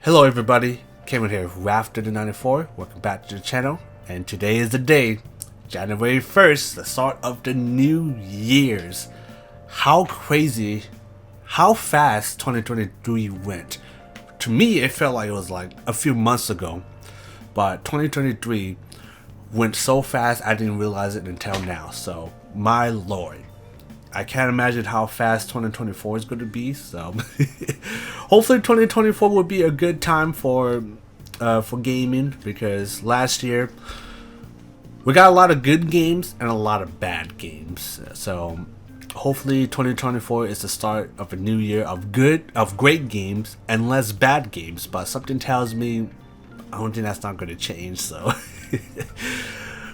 Hello everybody, Cameron here, Rafter94. Welcome back to the channel, and today is the day, January 1st, the start of the new year's. How crazy, how fast 2023 went. To me, it felt like it was like a few months ago, but 2023 went so fast I didn't realize it until now. So, my lord. I can't imagine how fast 2024 is going to be, so hopefully 2024 will be a good time for gaming, because last year we got a lot of good games and a lot of bad games. So hopefully 2024 is the start of a new year of great games and less bad games, but something tells me I don't think that's not going to change, so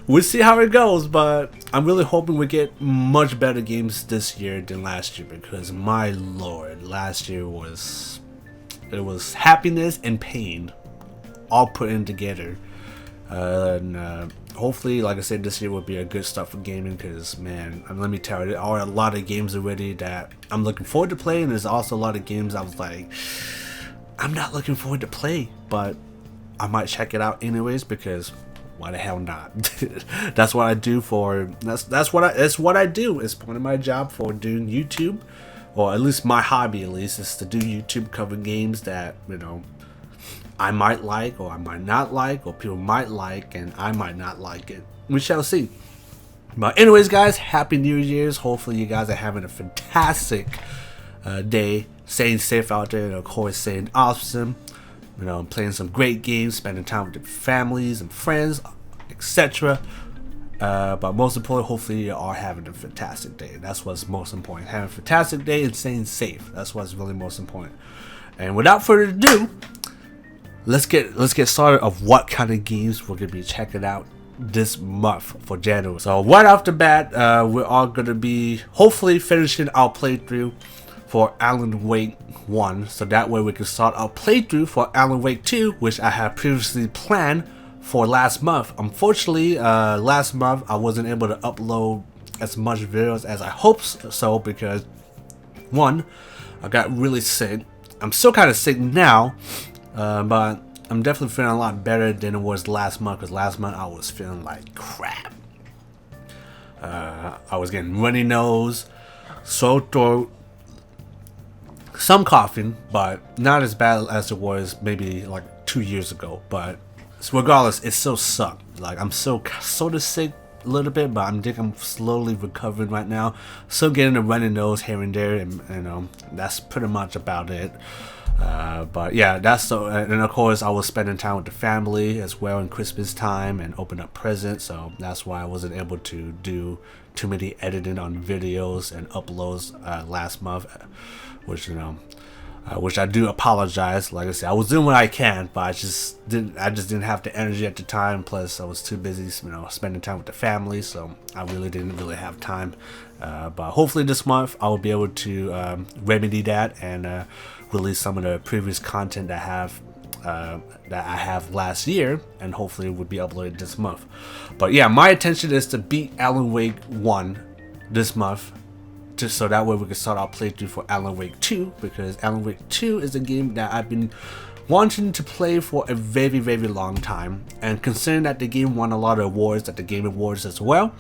we'll see how it goes, but I'm really hoping we get much better games this year than last year, because my lord, last year was happiness and pain all put in together. Hopefully, like I said, this year will be a good start for gaming, because man, let me tell you, there are a lot of games already that I'm looking forward to playing. There's also a lot of games I was like, I'm not looking forward to play, but I might check it out anyways, because why the hell not? That's what I do for. That's what I do. It's part of my job for doing YouTube, or at least my hobby. At least is to do YouTube, cover games that I might like, or I might not like, or people might like, and I might not like it. We shall see. But anyways, guys, happy New Year's. Hopefully, you guys are having a fantastic day, staying safe out there, and of course, staying awesome. Playing some great games, spending time with your families and friends, etc. But most importantly, hopefully you are having a fantastic day. That's what's most important. Having a fantastic day and staying safe. That's what's really most important. And without further ado, let's get started of what kind of games we're gonna be checking out this month for January. So right off the bat, we're all gonna be hopefully finishing our playthrough for Alan Wake 1, so that way we can start our playthrough for Alan Wake 2, which I had previously planned for last month. Unfortunately, last month I wasn't able to upload as much videos as I hoped so, because one, I got really sick. I'm still kind of sick now, but I'm definitely feeling a lot better than it was last month, because last month I was feeling like crap. I was getting runny nose, sore throat, some coughing, but not as bad as it was maybe like 2 years ago. But regardless, it still sucked. Like, I'm still sort of sick a little bit, but I'm slowly recovering right now. Still getting a runny nose here and there, and that's pretty much about it. But yeah, and of course I was spending time with the family as well in Christmas time and open up presents, so that's why I wasn't able to do too many editing on videos and uploads last month, which I do apologize. Like I said, I was doing what I can, but I just didn't have the energy at the time. Plus, I was too busy, spending time with the family, so I didn't have time. But hopefully this month I will be able to remedy that and release some of the previous content that I have last year, and hopefully it would be uploaded this month. But yeah, my intention is to beat Alan Wake 1 this month, just so that way we can start our playthrough for Alan Wake 2, because Alan Wake 2 is a game that I've been wanting to play for a very, very long time, and considering that the game won a lot of awards at the Game Awards as well,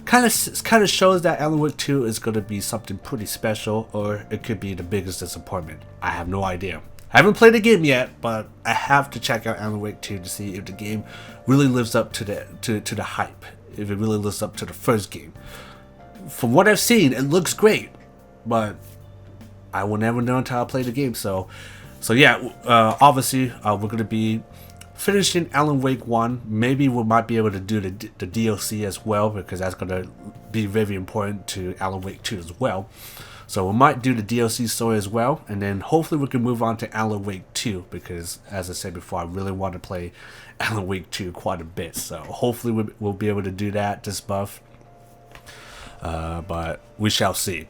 kind of shows that Alan Wake 2 is going to be something pretty special, or it could be the biggest disappointment. I have no idea. I haven't played the game yet, but I have to check out Alan Wake 2 to see if the game really lives up to the hype, if it really lives up to the first game. From what I've seen, it looks great, but I will never know until I play the game. So yeah, obviously we're going to be finishing Alan Wake 1. Maybe we might be able to do the DLC as well, because that's going to be very important to Alan Wake 2 as well. So we might do the DLC story as well, and then hopefully we can move on to Alan Wake 2, because as I said before, I really want to play Alan Wake 2 quite a bit. So hopefully we'll be able to do that this month. But we shall see.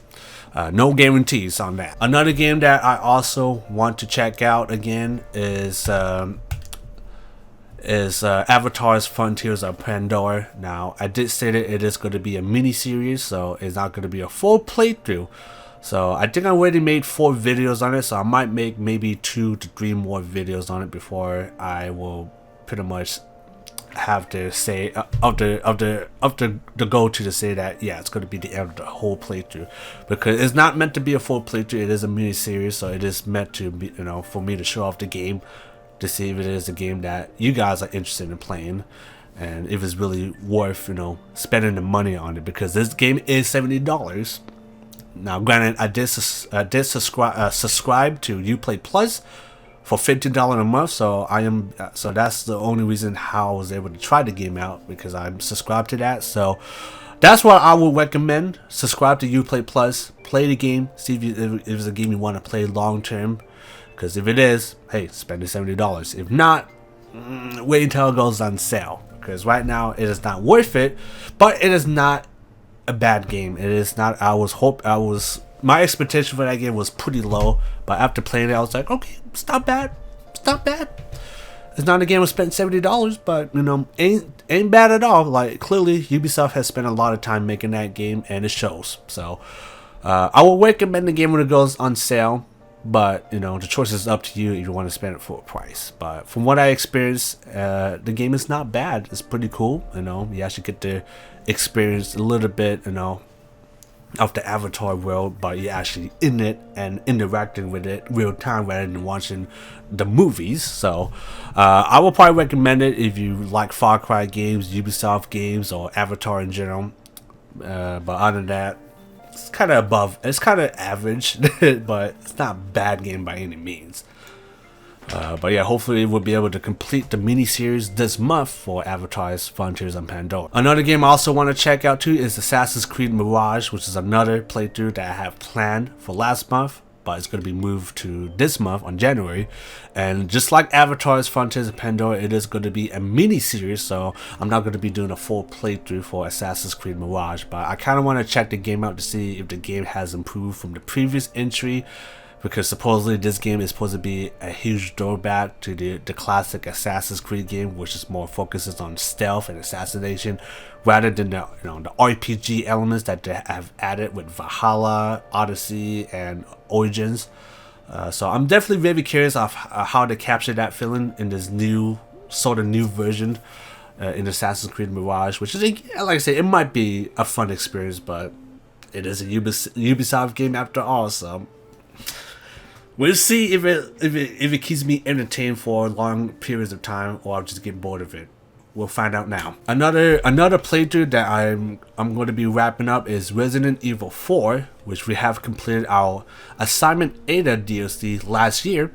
No guarantees on that. Another game that I also want to check out again is Avatar's Frontiers of Pandora. Now, I did say that it is going to be a mini series, so it's not going to be a full playthrough. So I think I already made 4 videos on it, so I might make maybe 2 to 3 more videos on it before I will pretty much have to say of the go to say that yeah, it's going to be the end of the whole playthrough, because it's not meant to be a full playthrough. It is a mini series, so it is meant to be, for me to show off the game, to see if it is a game that you guys are interested in playing, and if it's really worth spending the money on it, because this game is $70. Now granted, I did subscribe to Uplay Plus for $15 a month, so that's the only reason how I was able to try the game out, because I'm subscribed to that. So that's what I would recommend. Subscribe to Uplay Plus, play the game, see if it's a game you want to play long term, because if it is, hey, spend the $70. If not, wait until it goes on sale, because right now it is not worth it, but it is not a bad game. It is not. My expectation for that game was pretty low, but after playing it, I was like, okay, it's not bad. It's not bad. It's not a game I spent $70, but ain't bad at all. Like, clearly, Ubisoft has spent a lot of time making that game, and it shows. So, I will recommend the game when it goes on sale, but the choice is up to you if you want to spend it for a price. But from what I experienced, the game is not bad. It's pretty cool. You actually get to experience a little bit, of the Avatar world, but you're actually in it and interacting with it real time rather than watching the movies. So I will probably recommend it if you like Far Cry games, Ubisoft games, or Avatar in general. But other than that, it's kind of average, but it's not a bad game by any means. But yeah, hopefully we'll be able to complete the mini-series this month for Avatar's Frontiers on Pandora. Another game I also want to check out too is Assassin's Creed Mirage, which is another playthrough that I have planned for last month, but it's going to be moved to this month on January. And just like Avatar's Frontiers on Pandora, it is going to be a mini-series, so I'm not going to be doing a full playthrough for Assassin's Creed Mirage, but I kind of want to check the game out to see if the game has improved from the previous entry, because supposedly this game is supposed to be a huge throwback to the classic Assassin's Creed game, which is more focuses on stealth and assassination rather than the the RPG elements that they have added with Valhalla, Odyssey, and Origins. So I'm definitely very curious of how to capture that feeling in this new version in Assassin's Creed Mirage, which is, like I say, it might be a fun experience, but it is a Ubisoft game after all. So we'll see if it keeps me entertained for long periods of time, or I'll just get bored of it. We'll find out now. Another playthrough that I'm going to be wrapping up is Resident Evil 4, which we have completed our Assignment Ada DLC last year.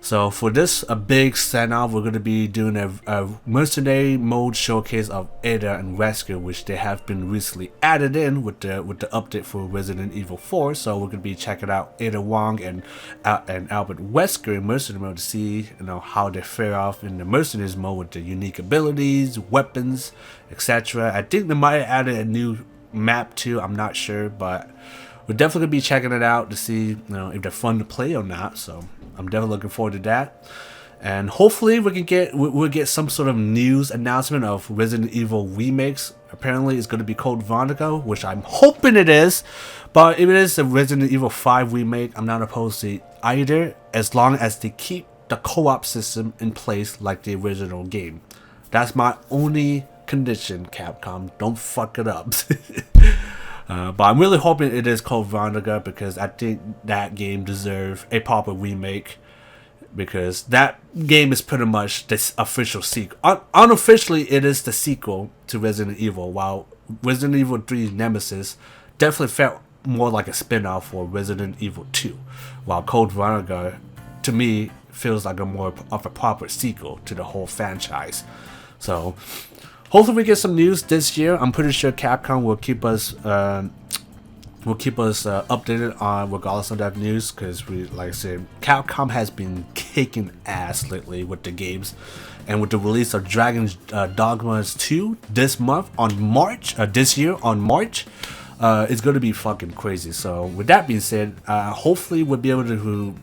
So for this a big send-off, we're going to be doing a mercenary mode showcase of Ada and Wesker, which they have been recently added in with the update for Resident Evil 4. So we're going to be checking out Ada Wong and Albert Wesker in mercenary mode to see how they fare off in the mercenaries mode with their unique abilities, weapons, etc. I think they might have added a new map too. I'm not sure, but we're definitely going to be checking it out to see if they're fun to play or not. So I'm definitely looking forward to that, and hopefully we'll get some sort of news announcement of Resident Evil remakes. Apparently it's going to be Code Veronica, which I'm hoping it is, but if it is a Resident Evil 5 remake, I'm not opposed to either, as long as they keep the co-op system in place like the original game. That's my only condition, Capcom. Don't fuck it up. But I'm really hoping it is Code Veronica, because I think that game deserves a proper remake, because that game is pretty much the official sequel. Unofficially, it is the sequel to Resident Evil, while Resident Evil 3 Nemesis definitely felt more like a spin-off for Resident Evil 2, while Code Veronica, to me, feels like a more of a proper sequel to the whole franchise. So hopefully we get some news this year. I'm pretty sure Capcom will keep us updated on regardless of that news, because like I said, Capcom has been kicking ass lately with the games, and with the release of Dragon's Dogmas 2 this month on March, this year on March, it's going to be fucking crazy. So with that being said, hopefully we'll be able to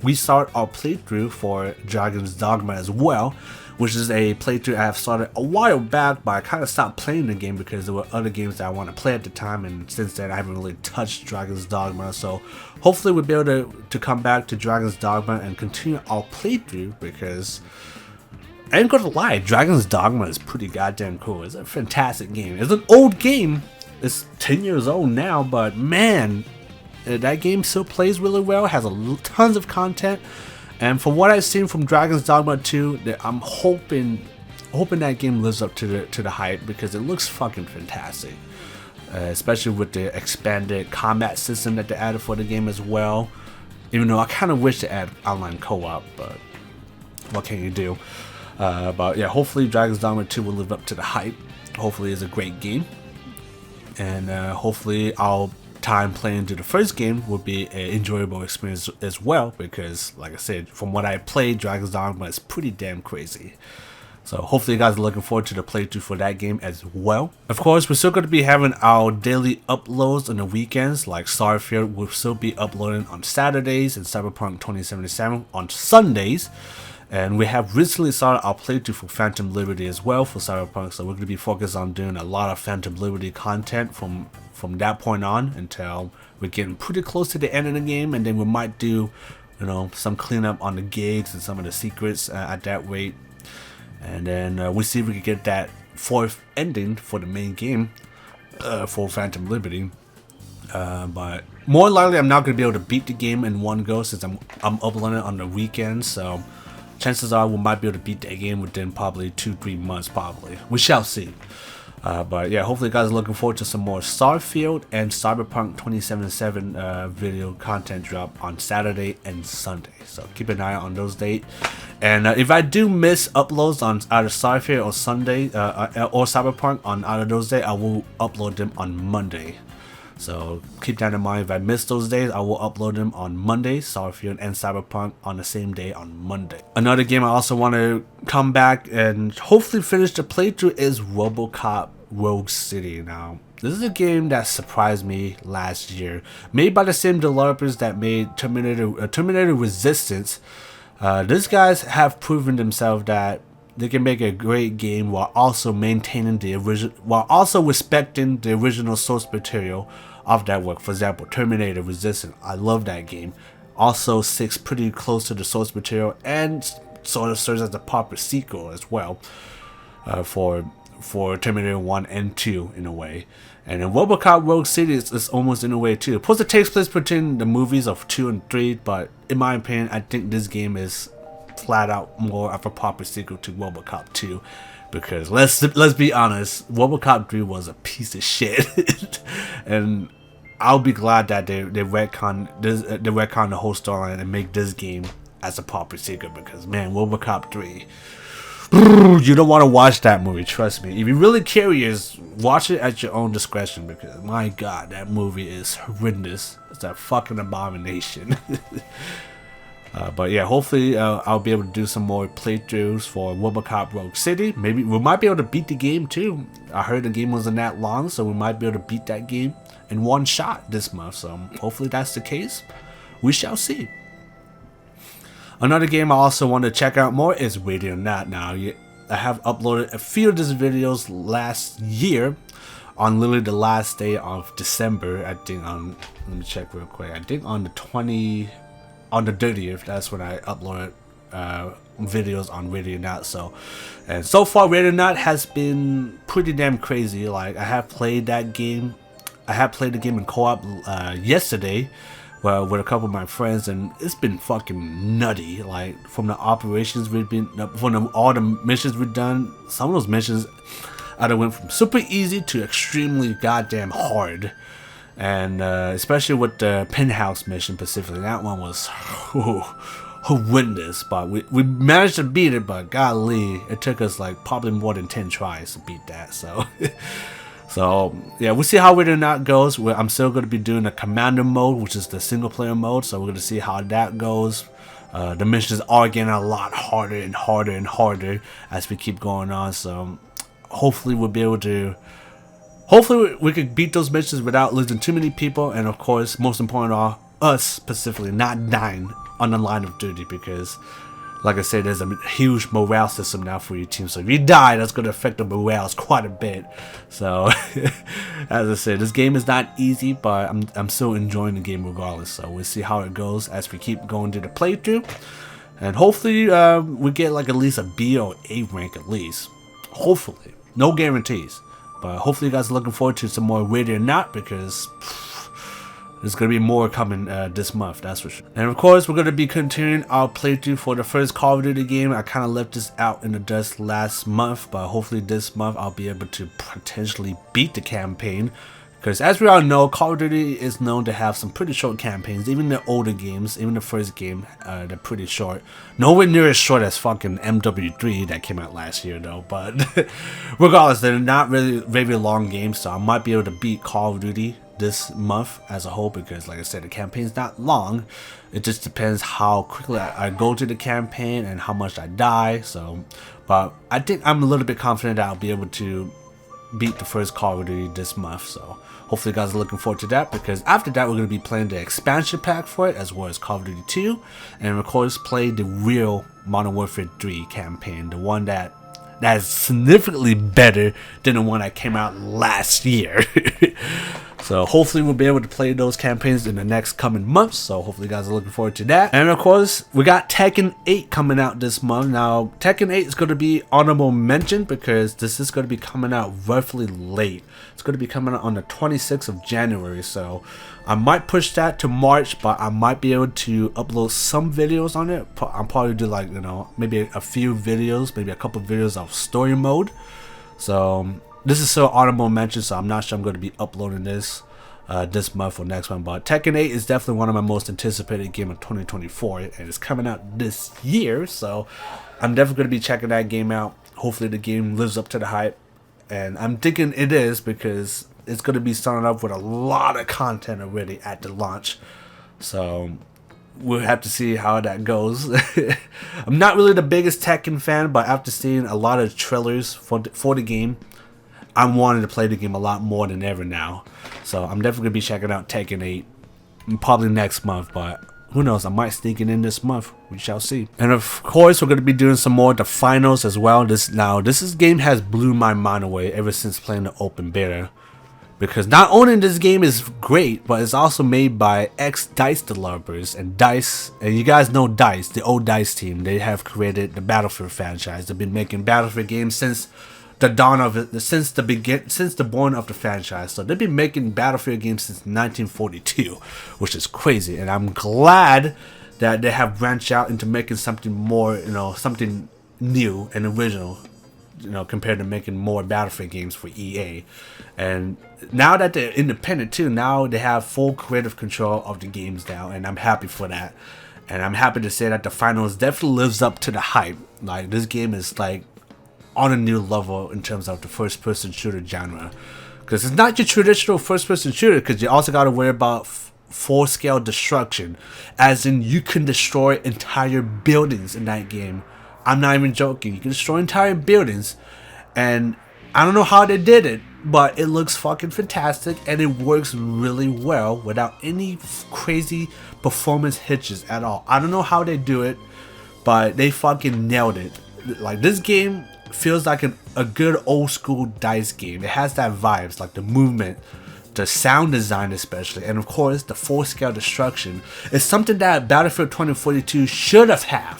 restart our playthrough for Dragon's Dogma as well, which is a playthrough I have started a while back, but I kind of stopped playing the game because there were other games that I want to play at the time, and since then I haven't really touched Dragon's Dogma. So hopefully we'll be able to come back to Dragon's Dogma and continue our playthrough, because I ain't gonna lie, Dragon's Dogma is pretty goddamn cool. It's a fantastic game. It's an old game. It's 10 years old now, but man, that game still plays really well, has tons of content. And from what I've seen from Dragon's Dogma 2, I'm hoping that game lives up to the hype, because it looks fucking fantastic. Especially with the expanded combat system that they added for the game as well. Even though I kind of wish to add online co-op, but what can you do? But yeah, hopefully Dragon's Dogma 2 will live up to the hype. Hopefully it's a great game. And hopefully our time playing through the first game will be an enjoyable experience as well, because like I said, from what I played, Dragon's Dogma is pretty damn crazy. So hopefully you guys are looking forward to the playthrough for that game as well. Of course, we're still going to be having our daily uploads on the weekends, like Starfield will still be uploading on Saturdays and Cyberpunk 2077 on Sundays. And we have recently started our playthrough for Phantom Liberty as well for Cyberpunk, so we're going to be focused on doing a lot of Phantom Liberty content from that point on until we're getting pretty close to the end of the game, and then we might do, you know, some cleanup on the gigs and some of the secrets at that rate. And then we see if we can get that fourth ending for the main game for Phantom Liberty. But more likely I'm not going to be able to beat the game in one go, since I'm uploading it on the weekends, so chances are we might be able to beat that game within probably 2-3 months, probably. We shall see. But yeah, hopefully you guys are looking forward to some more Starfield and Cyberpunk 2077 video content drop on Saturday and Sunday. So keep an eye on those dates. And if I do miss uploads on either Starfield or Sunday or Cyberpunk on either of those days, I will upload them on Monday. So keep that in mind. If I miss those days, I will upload them on Monday, Starfield and Cyberpunk on the same day on Monday. Another game I also want to come back and hopefully finish the playthrough is Robocop Rogue City. Now, this is a game that surprised me last year. Made by the same developers that made Terminator Resistance. These guys have proven themselves that they can make a great game while also maintaining the original, while also respecting the original source material of that work. For example, Terminator Resistance, I love that game. Also sits pretty close to the source material and sort of serves as a proper sequel as well for Terminator 1 and 2 in a way. And in Robocop Rogue City is almost in a way too. Plus it takes place between the movies of 2 and 3, but in my opinion, I think this game is flat out more of a proper sequel to Robocop 2, because let's be honest, Robocop 3 was a piece of shit. And I'll be glad that they retcon the whole storyline and make this game as a proper sequel, because man, Robocop 3, you don't want to watch that movie, trust me. If you're really curious, watch it at your own discretion, because my god, that movie is horrendous. It's a fucking abomination. But yeah, hopefully I'll be able to do some more playthroughs for Robocop Rogue City. Maybe we might be able to beat the game too. I heard the game wasn't that long, so we might be able to beat that game in one shot this month. So hopefully that's the case. We shall see. Another game I also want to check out more is Radionaut. Now, I have uploaded a few of these videos last year on literally the last day of December. I think on, let me check real quick. I think on the 30th, that's when I uploaded videos on Radionaut. So far Radionaut has been pretty damn crazy. Like, I have played that game. I have played the game in co-op yesterday with a couple of my friends, and it's been fucking nutty. Like, from the operations we've been, all the missions we've done, some of those missions either went from super easy to extremely goddamn hard. And especially with the penthouse mission specifically, that one was horrendous. But we managed to beat it, but golly, it took us like probably more than 10 tries to beat that. So, so yeah, we'll see how Radionaut goes. I'm still going to be doing the commander mode, which is the single player mode. So we're going to see how that goes. The missions are getting a lot harder and harder and harder as we keep going on. So hopefully we'll be able to. Hopefully we could beat those missions without losing too many people, and of course, most important of all, us specifically not dying on the line of duty, because like I said, there's a huge morale system now for your team. So if you die, that's going to affect the morales quite a bit. So as I said, this game is not easy, but I'm still enjoying the game regardless. So we'll see how it goes as we keep going to the playthrough. And hopefully we get like at least a B or A rank at least. Hopefully. No guarantees. But hopefully you guys are looking forward to some more Ready or Not, because there's going to be more coming this month, that's for sure. And of course, we're going to be continuing our playthrough for the first Call of Duty game. I kind of left this out in the dust last month, but hopefully this month I'll be able to potentially beat the campaign. Because as we all know, Call of Duty is known to have some pretty short campaigns. Even the older games, even the first game, they're pretty short. Nowhere near as short as fucking MW3 that came out last year though. But regardless, they're not really very long games, so I might be able to beat Call of Duty this month as a whole, because like I said, the campaign's not long. It just depends how quickly I go to the campaign and how much I die. So, but I think I'm a little bit confident that I'll be able to beat the first Call of Duty this month. So hopefully you guys are looking forward to that, because after that we're going to be playing the expansion pack for it, as well as Call of Duty 2, and of course play the real Modern Warfare 3 campaign, the one that is significantly better than the one that came out last year. So hopefully we'll be able to play those campaigns in the next coming months. So hopefully you guys are looking forward to that. And of course, we got Tekken 8 coming out this month. Now, Tekken 8 is going to be honorable mention, because this is going to be coming out roughly late. It's going to be coming out on the 26th of January. So I might push that to March, but I might be able to upload some videos on it. I'll probably do like, you know, maybe a few videos, maybe a couple videos of story mode. So this is still honorable mention, so I'm not sure I'm going to be uploading this this month or next month. But Tekken 8 is definitely one of my most anticipated game of 2024, and it's coming out this year, so I'm definitely going to be checking that game out. Hopefully the game lives up to the hype, and I'm thinking it is, because it's going to be starting up with a lot of content already at the launch. So we'll have to see how that goes. I'm not really the biggest Tekken fan, but after seeing a lot of trailers for the game, I'm wanting to play the game a lot more than ever now. So I'm definitely going to be checking out Tekken 8 probably next month, but who knows, I might sneak it in this month. We shall see. And of course, we're going to be doing some more of the finals as well. This game has blew my mind away ever since playing the open beta. Because not only this game is great, but it's also made by ex-DICE developers. And DICE, and you guys know DICE, the old DICE team. They have created the Battlefield franchise. They've been making Battlefield games since the dawn of it, since the born of the franchise. So they've been making Battlefield games since 1942, which is crazy. And I'm glad that they have branched out into making something more, you know, something new and original, you know, compared to making more Battlefield games for EA. And now that they're independent too, now they have full creative control of the games now, and I'm happy for that. And I'm happy to say that the finals definitely lives up to the hype. Like, this game is like on a new level in terms of the first-person shooter genre, because it's not your traditional first-person shooter, because you also got to worry about full-scale destruction, as in you can destroy entire buildings in that game. I'm not even joking. You can destroy entire buildings, and I don't know how they did it, but it looks fucking fantastic, and it works really well without any crazy performance hitches at all. I don't know how they do it, but they fucking nailed it. Like, this game feels like a good old school DICE game. It has that vibes, like the movement, the sound design especially, and of course the full scale destruction. It's something that Battlefield 2042 should have had.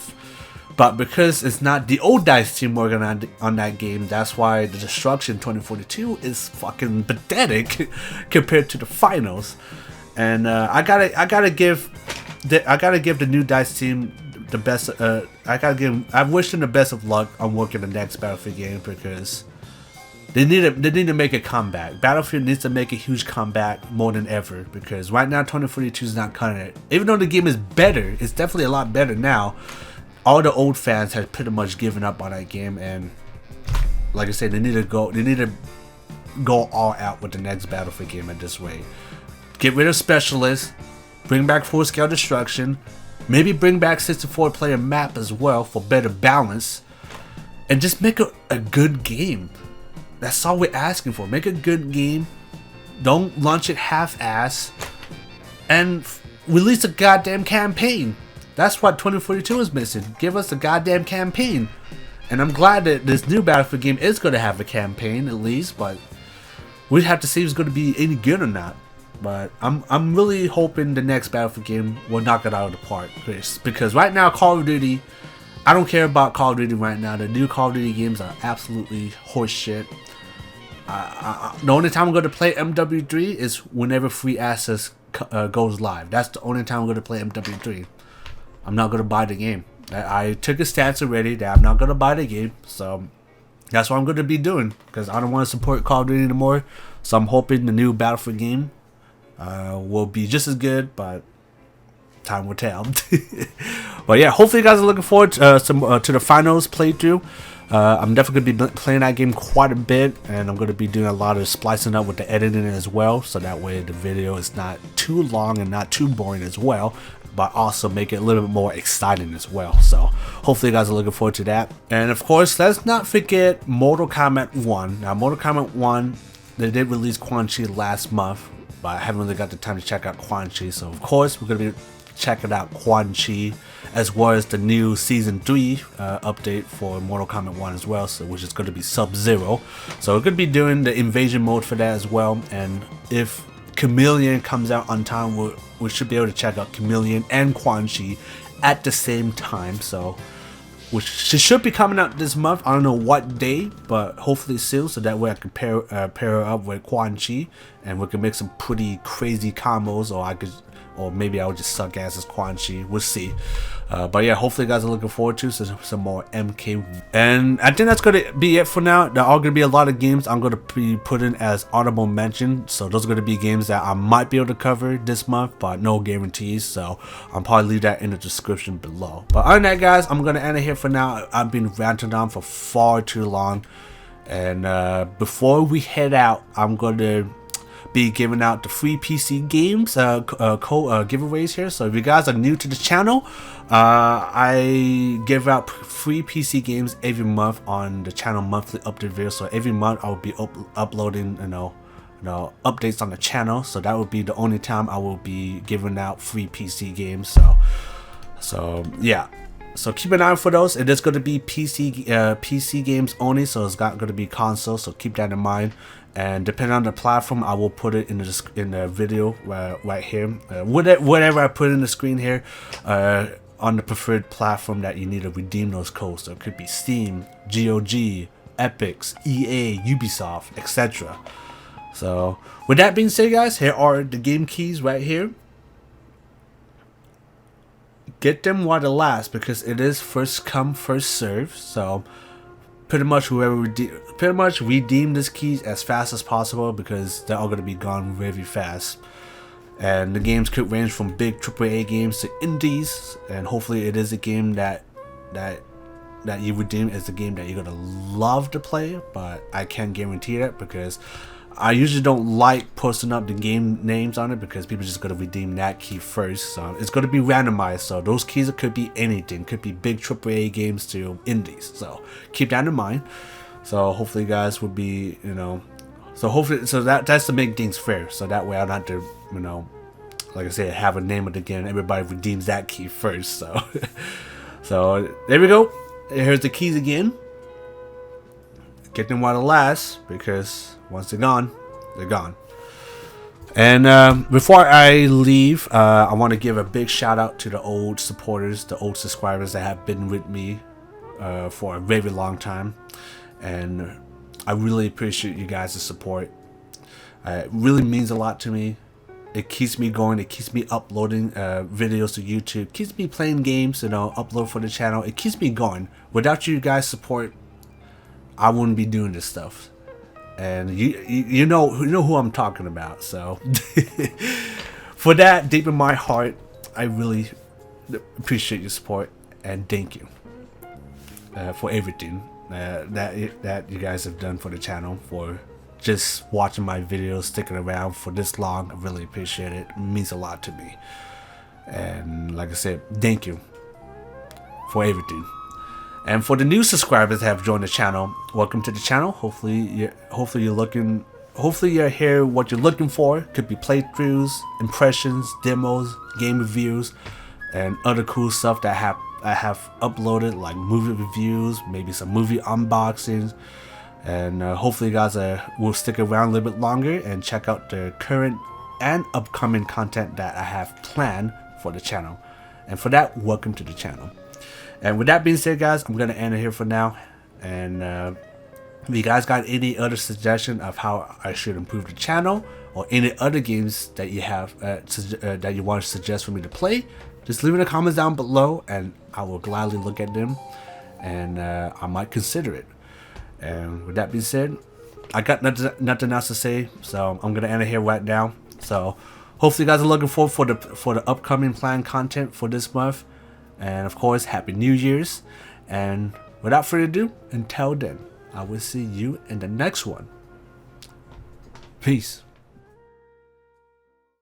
But because it's not the old DICE team working on that game, that's why the destruction 2042 is fucking pathetic compared to the finals. And I gotta give the new DICE team the best. I wish them the best of luck on working the next Battlefield game, because they need to make a comeback. Battlefield needs to make a huge comeback more than ever, because right now 2042 is not cutting it. Even though the game is better, it's definitely a lot better now. All the old fans have pretty much given up on that game, and like I said, they need to go all out with the next Battlefield game at this rate. Get rid of specialists, bring back full scale destruction, maybe bring back 64 player map as well for better balance, and just make a good game. That's all we're asking for. Make a good game, don't launch it half-ass, and release a goddamn campaign. That's what 2042 is missing. Give us a goddamn campaign. And I'm glad that this new Battlefield game is going to have a campaign at least, but we'd have to see if it's going to be any good or not. But I'm really hoping the next Battlefield game will knock it out of the park, Chris. Because right now, Call of Duty, I don't care about Call of Duty right now. The new Call of Duty games are absolutely horseshit. The only time I'm going to play MW3 is whenever free access goes live. That's the only time I'm going to play MW3. I'm not going to buy the game. I took a stance already that I'm not going to buy the game. So that's what I'm going to be doing. Because I don't want to support Call of Duty anymore. So I'm hoping the new Battlefield game will be just as good. But time will tell. But yeah, hopefully you guys are looking forward to the finals playthrough. I'm definitely going to be playing that game quite a bit, and I'm going to be doing a lot of splicing up with the editing as well, so that way the video is not too long and not too boring as well, but also make it a little bit more exciting as well. So hopefully you guys are looking forward to that. And of course, let's not forget Mortal Kombat 1. Now Mortal Kombat 1, they did release Quan Chi last month, but I haven't really got the time to check out Quan Chi, so of course we're going to be checking out Quan Chi, as well as the new Season 3 update for Mortal Kombat 1 as well, so which is going to be Sub-Zero. So we're going to be doing the invasion mode for that as well, and if Chameleon comes out on time, we should be able to check out Chameleon and Quan Chi at the same time, so which should be coming out this month. I don't know what day, but hopefully soon, so that way I can pair her up with Quan Chi, and we can make some pretty crazy combos, or maybe I would just suck ass as Quan Chi. We'll see. But yeah, hopefully you guys are looking forward to some more MK. And I think that's going to be it for now. There are going to be a lot of games I'm going to be putting as honorable mention. So those are going to be games that I might be able to cover this month, but no guarantees. So I'll probably leave that in the description below. But other than that, guys, I'm going to end it here for now. I've been ranting on for far too long. And before we head out, I'm going to be giving out the free PC games giveaways here. So if you guys are new to the channel, I give out free PC games every month on the channel monthly update video. So every month I will be uploading updates on the channel. So that would be the only time I will be giving out free PC games. So yeah. So keep an eye out for those. It is going to be PC games only, so it's not going to be console. So keep that in mind. And depending on the platform, I will put it in the video right here. Whatever I put in the screen here, on the preferred platform that you need to redeem those codes. So it could be Steam, GOG, Epics, EA, Ubisoft, etc. So with that being said, guys, here are the game keys right here. Get them while they last, because it is first come first serve. So pretty much redeem these keys as fast as possible, because they're all going to be gone very fast. And the games could range from big AAA games to indies, and hopefully it is a game that you redeem as a game that you're going to love to play. But I can't guarantee that, because I usually don't like posting up the game names on it, because people just going to redeem that key first. So it's going to be randomized, so those keys could be anything, could be big AAA games to indies. So keep that in mind. So hopefully you guys would be, so that's to make things fair. So that way I don't have to, like I said, have a name of the game. Everybody redeems that key first. So so there we go. Here's the keys again. Get them while they last, because once they're gone, they're gone. And before I leave, I want to give a big shout out to the old supporters, the old subscribers that have been with me for a very long time. And I really appreciate you guys' support. It really means a lot to me. It keeps me going. It keeps me uploading videos to YouTube. Keeps me playing games, upload for the channel. It keeps me going. Without you guys' support, I wouldn't be doing this stuff. And you know who I'm talking about. So for that, deep in my heart, I really appreciate your support, and thank you for everything that you guys have done for the channel, for just watching my videos, sticking around for this long. I really appreciate it. It means a lot to me. And like I said, thank you for everything. And for the new subscribers that have joined the channel, welcome to the channel. Hopefully you're here what you're looking for. Could be playthroughs, impressions, demos, game reviews, and other cool stuff that I have uploaded, like movie reviews, maybe some movie unboxings, and hopefully you guys will stick around a little bit longer and check out the current and upcoming content that I have planned for the channel. And for that, welcome to the channel. And with that being said, guys, I'm gonna end it here for now. And if you guys got any other suggestion of how I should improve the channel, or any other games that you have that you want to suggest for me to play, just leave in the comments down below, and I will gladly look at them, and I might consider it. And with that being said, I got nothing else to say, so I'm gonna end it here right now. So hopefully you guys are looking forward for the upcoming planned content for this month, and of course, Happy New Year's. And without further ado, until then, I will see you in the next one. Peace.